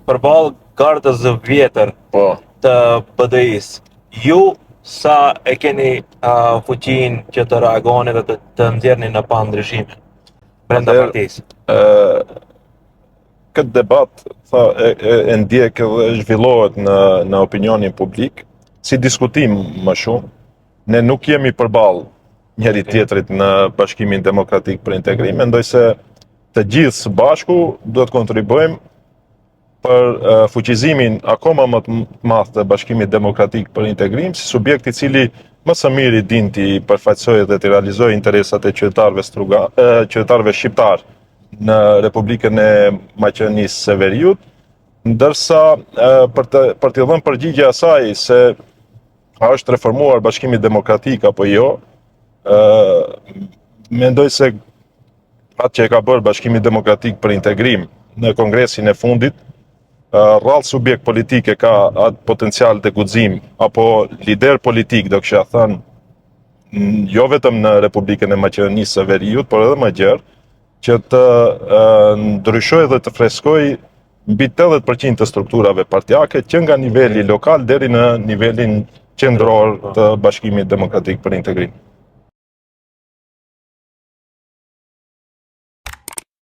përballë gardës vjetër të BDI-s, ju sa e keni fuqinë që të reagoni dhe të nxjerrni në pa ndryshime brenda partisë? Këtë debat e ndjek dhe zhvillohet në opinionin publik, si diskutim më shumë. Ne nuk jemi përballë njëri tjetrit në Bashkimin Demokratik për Integrim, mendoj se të gjithë së bashku duhet kontribuojmë për fuqizimin akoma më të madh të Bashkimit Demokratik për Integrim, si subjekt i cili më së miri din t'i përfaqësojë dhe t'i realizojë interesat e qytetarëve shqiptar në Republikën e Maqedonisë së Veriut, ndërsa për t'i dhënë përgjigje asaj se a është reformuar Bashkimi Demokratik apo jo, mendoj se atë që e ka bërë Bashkimi Demokratik për Integrim në kongresin e fundit, rrallë subjekt politik e ka atë potencial të guxim, apo lider politik, do kisha thënë, jo vetëm në Republikën e Maqedonisë së Veriut, por edhe më gjerë, që të ndryshoj dhe të freskoj mbi 80% të strukturave partijake, që nga niveli lokal deri në nivelin qendror të Bashkimit Demokratik për Integrim.